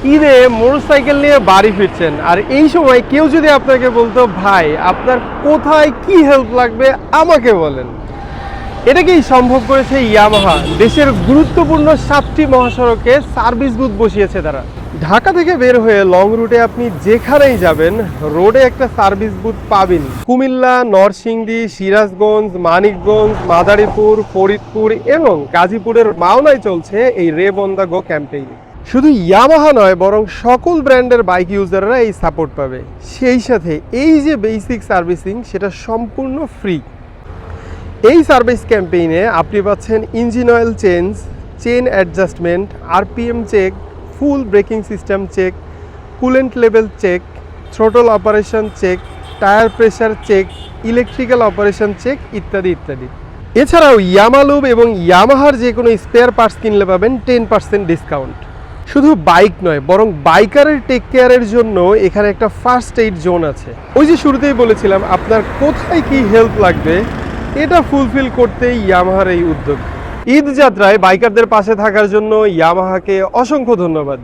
ঈদে মোটরসাইকেল নিয়ে বাড়ি ফিরছেন, আর এই সময় কেউ যদি আপনাকে বলতো ভাই আপনার কোথায় কি হেল্প লাগবে আমাকে বলেন, এটাকেই সম্ভব করেছে ইয়ামাহা। দেশের গুরুত্বপূর্ণ 7টি মহাসড়কে সার্ভিস বুথ বসিয়েছে তারা। ঢাকা থেকে বের হয়ে লং রুটে আপনি যেখানেই যাবেন রোডে একটা সার্ভিস বুথ পাবেন। কুমিল্লা, নরসিংদী, সিরাজগঞ্জ, মানিকগঞ্জ, মাদারীপুর, ফরিদপুর এবং গাজীপুরের মাওনায় চলছে এই RAB on the go campaign. শুধু ইয়ামাহা নয়, বরং সকল ব্র্যান্ডের বাইক ইউজাররা এই সাপোর্ট পাবে। সেই সাথে এই যে বেসিক সার্ভিসিং সেটা সম্পূর্ণ ফ্রি। এই সার্ভিস ক্যাম্পেইনে আপনি পাচ্ছেন engine oil change, chain adjustment, RPM check, full braking system check, coolant level check, throttle operation check, tyre pressure check, electrical operation check ইত্যাদি ইত্যাদি। এছাড়াও ইয়ামালুব এবং ইয়ামাহার যে কোনো স্পেয়ার পার্টস কিনলে পাবেন 10% ডিসকাউন্ট। শুধু বাইক নয়, বরং বাইকারের টেক কেয়ারের জন্য এখানে একটা ফার্স্ট এইড জোন আছে। ওই যে শুরুতেই বলেছিলাম আপনার কোথায় কি হেল্প লাগবে, এটা ফুলফিল করতেই ইয়ামাহার এই উদ্যোগ। ঈদ যাত্রায় বাইকারদের পাশে থাকার জন্য ইয়ামাহাকে অসংখ্য ধন্যবাদ।